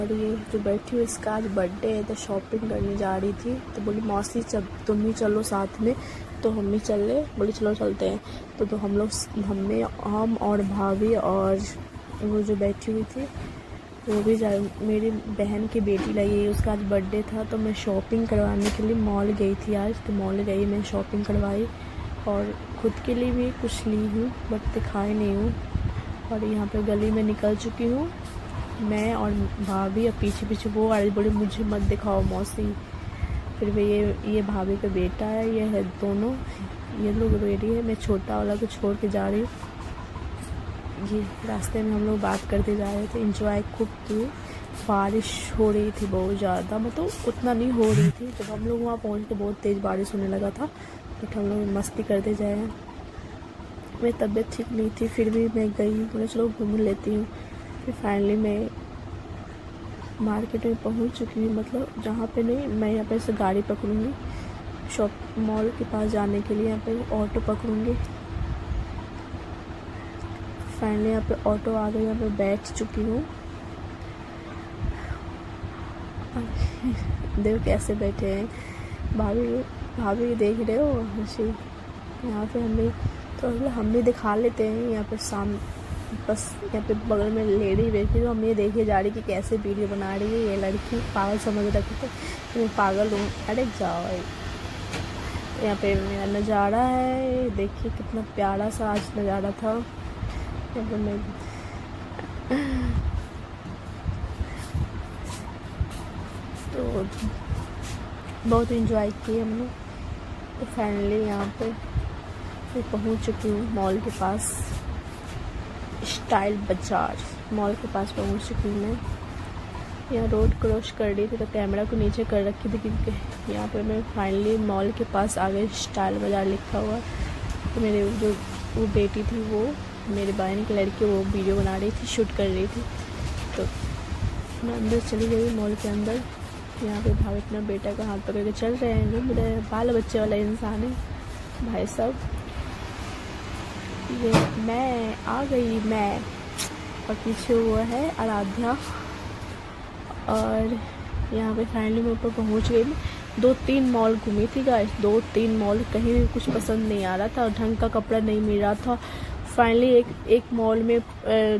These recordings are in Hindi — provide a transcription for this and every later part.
और ये जो बैठी हुई इसका आज बर्थडे है तो शॉपिंग करने जा रही थी, तो बोली मौसी जब तुम भी चलो साथ में, तो हम भी चले। बोली चलो चलते हैं। तो हम और भाभी और वो जो बैठी हुई थी वो भी मेरी बहन की बेटी लगी है, उसका आज बर्थडे था। तो मैं शॉपिंग करवाने के लिए मॉल गई थी आज। तो मॉल गई, मैं शॉपिंग करवाई और ख़ुद के लिए भी कुछ ली हूँ बट दिखाई नहीं हूँ। और यहाँ पे गली में निकल चुकी हूँ मैं और भाभी, और पीछे पीछे वो आ रही, बोले मुझे मत दिखाओ मौसी। फिर वे ये भाभी का बेटा है, ये है दोनों, ये लोग रेडी है। मैं छोटा वाला को छोड़ के जा रही हूँ। ये रास्ते में हम लोग बात करते जा रहे थे, एंजॉय खूब की। बारिश हो रही थी बहुत ज़्यादा, मतलब उतना नहीं हो रही थी। जब हम लोग वहाँ पहुँचे तो बहुत तेज़ बारिश होने लगा था, बट हम लोग मस्ती करते जाए। मेरी तबीयत ठीक नहीं थी, फिर भी मैं गई, बोले चलो घूम लेती हूँ। फिर फाइनली मैं मार्केट में पहुँच चुकी हूँ, मतलब जहाँ पे नहीं, मैं यहाँ पे से गाड़ी पकड़ूँगी शॉप मॉल के पास जाने के लिए। यहाँ पे ऑटो पकड़ूँगी। फाइनली यहाँ पे ऑटो आ गई, यहाँ पे बैठ चुकी हूँ। देखो कैसे बैठे हैं भाभी देख रहे हो हंसी। यहाँ पे हम भी दिखा लेते हैं। यहाँ पे बस यहाँ पे बगल में लेडी बैठी, तो हम ये देखे जा रही कि कैसे वीडियो बना रही है ये लड़की। पागल समझ रखी थे तो मैं पागल हूँ। अरे जाओ। यहाँ पे मेरा नज़ारा है, देखिए कितना प्यारा सा आज नज़ारा था। यहाँ पे मैं तो बहुत इंजॉय किए हमने। तो फाइनली यहाँ पे मैं पहुँच चुकी हूँ मॉल के पास, स्टाइल बाजार मॉल के पास पहुँच चुकी हूँ मैं। यहाँ रोड क्रॉस कर रही थी तो कैमरा को नीचे कर रखी थी, क्योंकि यहाँ पे मैं फाइनली मॉल के पास आ गई। स्टाइल बाजार लिखा हुआ। तो मेरे जो वो बेटी थी, वो मेरे बहन की लड़की, वो वीडियो बना रही थी, शूट कर रही थी। तो मैं अंदर चली गई मॉल के अंदर। यहाँ पे भाभी अपना बेटा का हाथ पकड़ के चल रहे हैं, घूम रहे हैं। बाल बच्चे वाला इंसान है भाई साहब। ये मैं आ गई मैं, और पीछे वो है आराध्या। और यहाँ पे फाइनली मैं ऊपर पहुँच गई। मैं 2-3 मॉल घूमी थी गाइस, 2-3 मॉल, कहीं भी कुछ पसंद नहीं आ रहा था, ढंग का कपड़ा नहीं मिल रहा था। फाइनली एक मॉल में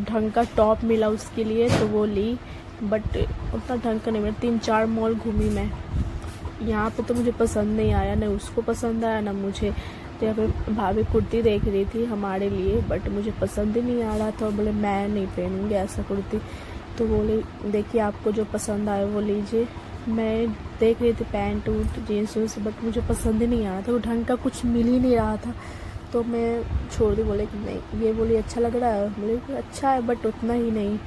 ढंग का टॉप मिला उसके लिए, तो वो ली, बट उतना ढंग का नहीं मिला। 3-4 मॉल घूमी मैं। यहाँ पे तो मुझे पसंद नहीं आया, ना उसको पसंद आया ना मुझे। तो यहाँ पे भाभी कुर्ती देख रही थी हमारे लिए, बट मुझे पसंद ही नहीं आ रहा था। बोले मैं नहीं पहनूंगी ऐसा कुर्ती। तो बोले देखिए आपको जो पसंद आए वो लीजिए। मैं देख रही थी पैंट वूट जीन्स वून्स, बट मुझे पसंद ही नहीं आ रहा था, वो ढंग का कुछ मिल ही नहीं रहा था। तो मैं छोड़ दी, बोले कि नहीं। ये बोली अच्छा लग रहा है, बोले अच्छा है बट उतना ही नहीं।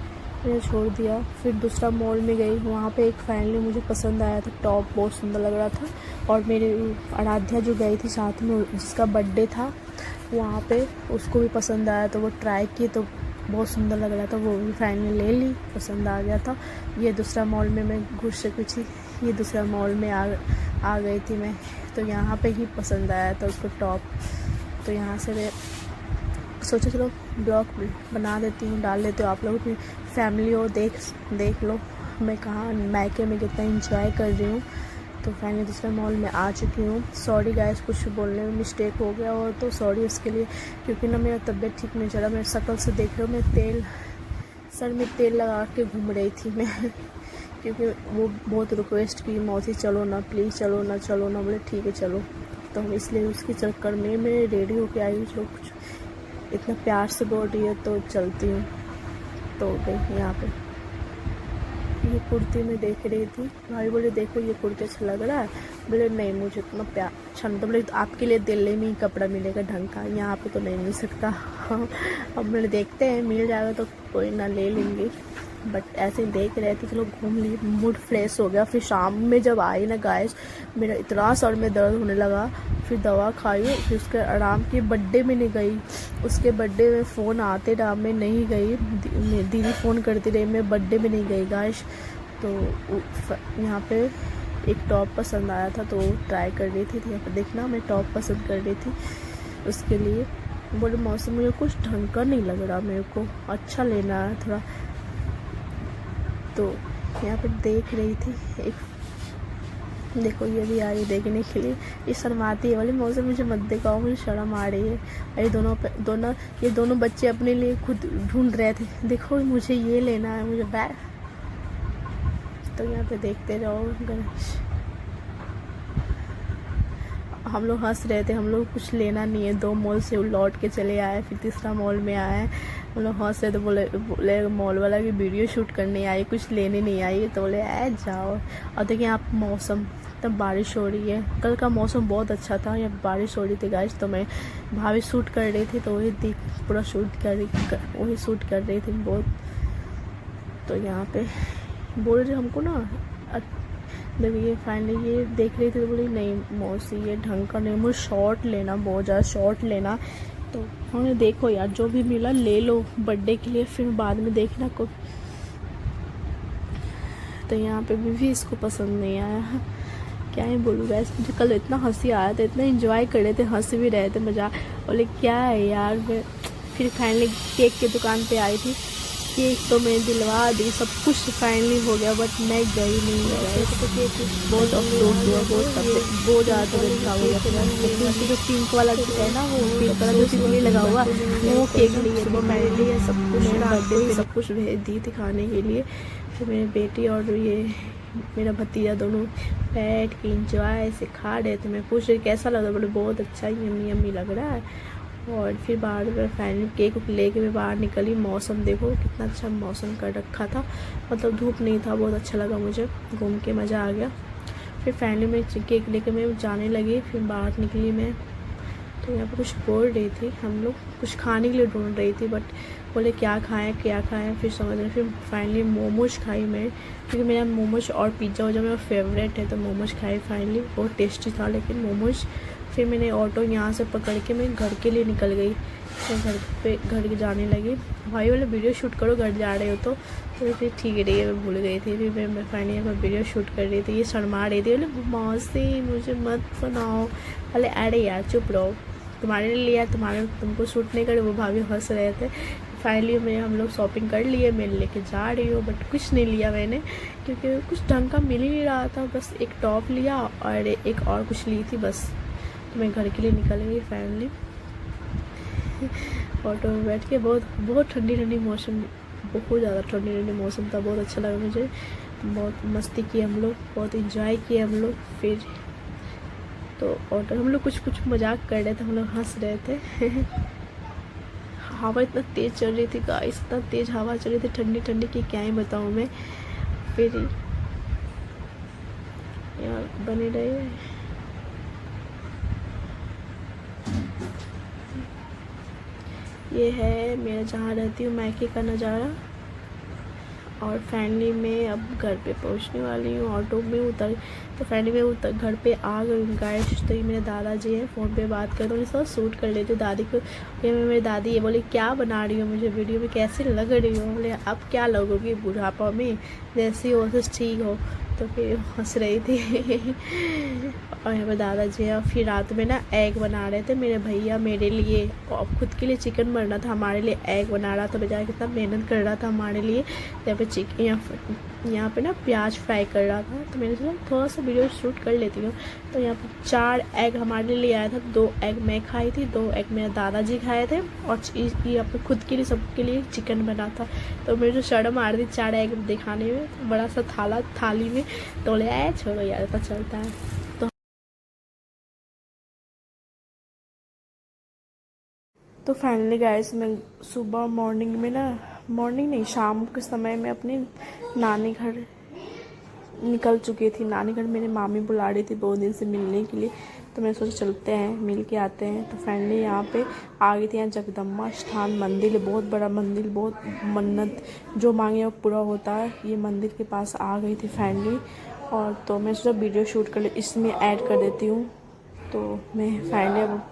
मैंने छोड़ दिया। फिर दूसरा मॉल में गई, वहाँ पे एक फाइनली मुझे पसंद आया था टॉप, बहुत सुंदर लग रहा था। और मेरी आराध्या जो गई थी साथ में, जिसका बर्थडे था, वहाँ पे उसको भी पसंद आया, तो वो ट्राई की, तो बहुत सुंदर लग रहा था, वो भी फाइनली ले ली, पसंद आ गया था। ये दूसरा मॉल में मैं घुस चुकी थी, ये दूसरा मॉल में आ गई थी मैं। तो यहाँ पे ही पसंद आया था उसको टॉप। तो यहाँ से मैं सोचा चलो ब्लॉग बना देती हूँ, डाल देती हूँ, आप लोग अपनी फैमिली हो देख लो मैं कहाँ मायके में कितना इंजॉय कर रही हूँ। तो फाइनली दूसरे मॉल में आ चुकी हूँ। सॉरी गाइस, कुछ बोलने में मिस्टेक हो गया और तो सॉरी उसके लिए, क्योंकि ना मेरा तबीयत ठीक नहीं चला। मेरे शक्ल से देख रहे हो, मैं सर में तेल लगा के घूम रही थी मैं क्योंकि वो बहुत रिक्वेस्ट की, मौसी चलो ना प्लीज़, चलो ना। बोले ठीक है चलो। तो इसलिए उसके चक्कर में मैं रेडी होके आई हूँ। चलो कुछ इतना प्यार से बोल रही है तो चलती हूँ। तो गई यहाँ पे, ये कुर्ती में देख रही थी। भाई बोले देखो ये कुर्ती अच्छा लग रहा है। बोले नहीं मुझे इतना प्यार अच्छा नहीं। तो बोले तो आपके लिए दिल्ली में ही कपड़ा मिलेगा ढंग का, यहाँ पे तो नहीं मिल सकता अब मैंने देखते हैं मिल जाएगा तो कोई ना ले लेंगे, बट ऐसे ही देख रहे थे। चलो घूम लिए, मूड फ्रेश हो गया। फिर शाम में जब आई ना गाइस, मेरा इतना सर में दर्द होने लगा। फिर दवा खाई, फिर उसके आराम की। बर्थडे में नहीं गई, उसके बर्थडे में फ़ोन आते रहा, मैं नहीं गई। दीदी फ़ोन करती रही, मैं बर्थडे में नहीं गई गाइस। तो यहाँ पे एक टॉप पसंद आया था तो ट्राई कर रही थी। यहाँ पे देखना मैं टॉप पसंद कर रही थी उसके लिए। बोले मौसम मुझे कुछ ढंग का नहीं लग रहा, मेरे को अच्छा लेना है थोड़ा। तो यहाँ पे देख रही थी एक, देखो ये भी आई देखने के लिए। ये शर्माती है वाली मौसम, मुझे मत दिखाओ, मुझे शर्म आ रही है। ये दोनों बच्चे अपने लिए खुद ढूंढ रहे थे, देखो मुझे ये लेना है, मुझे बैग। तो यहाँ पे देखते रहो गणेश। हम लोग हंस रहे थे, हम लोग कुछ लेना नहीं है, 2 मॉल से लौट के चले आए, फिर तीसरा मॉल में आए। हम लोग हंस रहे तो बोले मॉल वाला की वीडियो शूट करने आई, कुछ लेने नहीं आई। तो बोले जाओ। और देखिए आप मौसम, तब बारिश हो रही है। कल का मौसम बहुत अच्छा था, यहाँ बारिश हो रही थी गाइस। तो मैं भाभी शूट कर रही थी, तो वही पूरा वही शूट कर रही थी बहुत। तो यहाँ पे बोल रहे हमको ना, देखिए फाइनली ये देख रही थी तो बोली नहीं मौसी ये ढंग का नहीं, मुझे शॉर्ट लेना, बहुत ज़्यादा शॉर्ट लेना। तो हमने देखो यार जो भी मिला ले लो बर्थडे के लिए, फिर बाद में देखना को। तो यहाँ पे भी इसको पसंद नहीं आया, क्या ही बोलूँ गैस। मुझे कल इतना हंसी आया था, इतना एंजॉय कर रहे थे, हंस भी रहे थे, मज़ा। बोले क्या है यार। मैं फिर फाइनली केक की दुकान पे आई थी, केक तो मैं दिलवा दी, सब कुछ फाइनली हो गया, बट मैं गई नहीं है। बहुत अफसोस हुआ, बहुत ज़्यादा तबीयत खराब हो गया। जो पिंक वाला है ना, वो पिंक वाला जो तितली लगा हुआ, वो केक लिए वो मैंने लिया, सब कुछ बर्थडे पे सब कुछ भेज दी थी खाने के लिए। फिर मेरी बेटी और ये मेरा भतीजा दोनों बैठ के इंजॉय से खा रहे थे। मैं पूछ रही कैसा लगा, बोले बहुत अच्छा, यम्मी यम्मी लग रहा है। और फिर बाहर में फाइनली केक लेके मैं बाहर निकली। मौसम देखो कितना अच्छा मौसम कर रखा था, मतलब धूप नहीं था, बहुत अच्छा लगा मुझे, घूम के मज़ा आ गया। फिर फाइनली मैं केक लेके मैं जाने लगी, फिर बाहर निकली मैं। तो यहाँ पर कुछ बोल रही थी, हम लोग कुछ खाने के लिए ढूंढ रही थी, बट बोले क्या खाएं। फिर समझ रहे, फिर फाइनली मोमोज खाई मैं, क्योंकि मेरा मोमोज और पिज़्ज़ा जो मेरा फेवरेट है, तो मोमोज खाई फाइनली, बहुत टेस्टी था लेकिन मोमोज। फिर मैंने ऑटो यहाँ से पकड़ के मैं घर के लिए निकल गई, तो घर के जाने लगी। भाई बोले वीडियो शूट करो, घर जा रहे हो तो फिर ठीक है, मैं भूल गई थी। फिर मैं फाइनली वीडियो शूट कर रही थी, ये शर्मा रही थी, बोले मौसी मुझे मत बनाओ। बोले अरे यार चुप रहो, तुम्हारे लिए लिया, तुमको शूट नहीं करे। वो भाभी हंस रहे थे। फाइनली हम लोग शॉपिंग कर लिए, मैं लेके जा रही हूँ, बट कुछ नहीं लिया मैंने, क्योंकि कुछ ढंग का मिल ही नहीं रहा था। बस एक टॉप लिया और एक और कुछ ली थी बस। तो मैं घर के लिए निकल गई फाइनली ऑटो में बैठ के। बहुत ठंडी मौसम, बहुत ज़्यादा ठंडी मौसम था, बहुत अच्छा लगा मुझे। बहुत मस्ती की हम लोग, बहुत इंजॉय किए हम लोग। फिर तो ऑटो हम लोग कुछ मजाक कर रहे थे, हम लोग हंस रहे थे। हवा इतना तेज़ चल रही थी गाइस, इतना तेज़ हवा चल रही थी ठंडी की, क्या ही बताऊँ मैं। फिर यार बने रहे। ये है मेरा जहाँ रहती हूँ मायके का नज़ारा। और फाइनली मैं अब घर पे पहुँचने वाली हूँ, ऑटो में उतर। तो फाइनली मैं घर पे आ गई हूँ गाइस। तो ये मेरे दादाजी हैं, फ़ोन पे बात कर रहे हैं, सब शूट कर लेते दादी को। ये मेरी दादी ये बोले क्या बना रही हो, मुझे वीडियो में कैसे लग रही हो। बोले अब क्या लगोगी बुढ़ापा में, जैसे हो वैसे ठीक हो। तो फिर हंस रही थी। और यहाँ पर दादाजी है। और फिर रात में ना एग बना रहे थे मेरे भैया मेरे लिए, और खुद के लिए चिकन बनना था, हमारे लिए एग बना रहा था। बेचारा कितना मेहनत कर रहा था हमारे लिए। यहाँ पे यहाँ पे ना प्याज फ्राई कर रहा था, तो मैंने सोचा थोड़ा सा वीडियो शूट कर लेती हूँ। तो यहाँ पर 4 एग हमारे लिए आया था, 2 एग मैं खाई थी, 2 एग मेरे दादाजी खाए थे, और यहाँ पर खुद के लिए सबके लिए चिकन बना था। तो मेरे जो शर्म आ रही थी 4 एग दिखाने में, बड़ा सा थाली में। तो बोले छोड़ो यार, पता चलता है। तो फाइनली गाइस मैं सुबह मॉर्निंग नहीं शाम के समय में अपने नानी घर निकल चुकी थी। नानी घर मेरी मामी बुला रही थी 2 दिन से मिलने के लिए, तो मैं सोचा चलते हैं मिल के आते हैं। तो फाइनली यहाँ पे आ गई थी। यहाँ जगदम्बा स्थान मंदिर है, बहुत बड़ा मंदिर, बहुत मन्नत जो मांगे वो पूरा होता है। ये मंदिर के पास आ गई थी फाइनली। और तो मैं सोचा वीडियो शूट कर ले, इसमें ऐड कर देती हूँ। तो मैं फाइनली अब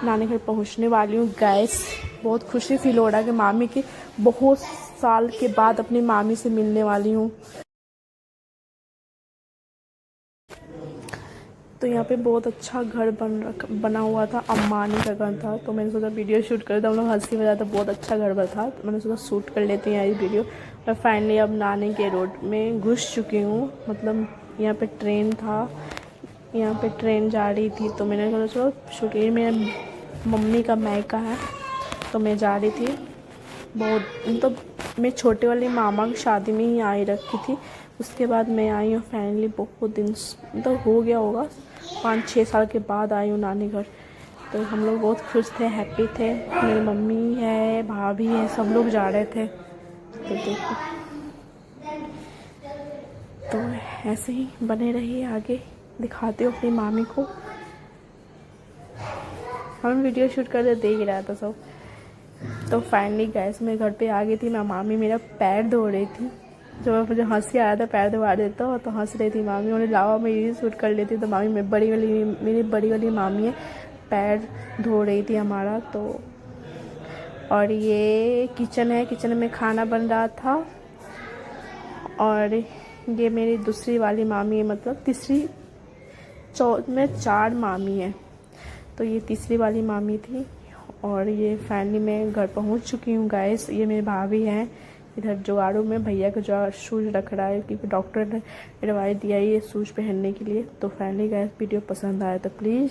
नानी घर पहुँचने वाली हूँ गाइस। बहुत खुशी फील हो रहा है कि मामी की बहुत साल के बाद अपनी मामी से मिलने वाली हूँ। तो यहाँ पे बहुत अच्छा घर बना हुआ था, अम्मानी का घर था। तो मैंने सोचा वीडियो शूट कर, हम लोग हंसी मजा था, बहुत अच्छा घर था। तो मैंने सोचा शूट कर लेते हैं यार वीडियो। मैं फाइनली अब नानी के रोड में घुस चुकी हूँ। मतलब यहाँ पे ट्रेन था, यहाँ पे ट्रेन जा रही थी, तो मैंने कहा चलो क्योंकि मेरे मम्मी का मायका है तो मैं जा रही थी। बहुत मतलब मैं छोटे वाले मामा की शादी में ही आई रखी थी, उसके बाद मैं आई हूँ फाइनली। बहुत दिन मतलब हो गया होगा, 5-6 साल के बाद आई हूँ नानी घर। तो हम लोग बहुत खुश थे, हैप्पी थे। मेरी मम्मी है, भाभी है, सब लोग जा रहे थे। तो देखो, तो ऐसे ही बने रहिए, आगे दिखाती हूँ अपनी मामी को। हम वीडियो शूट करते देख रहा था सब। तो फाइनली गैस में घर पे आ गई थी। मैं मामी मेरा पैर धो रही थी, जो मुझे हंसी आया था पैर धोवा देता तो हंस रही थी मामी। उन्हें लावा मैं ये शूट कर लेती। तो मामी मेरी बड़ी वाली मामी है, पैर धो रही थी हमारा। तो और ये किचन है, किचन में खाना बन रहा था। और ये मेरी दूसरी वाली मामी है, मतलब में 4 मामी है, तो ये तीसरी वाली मामी थी। और ये फाइनली मैं घर पहुंच चुकी हूँ गाइस। ये मेरे भाभी हैं इधर जुगाड़ू में, भैया का जो शूज़ रख रहा है क्योंकि डॉक्टर ने एडवाइस दिया है ये शूज़ पहनने के लिए। तो फाइनली गाइस वीडियो पसंद आया तो प्लीज़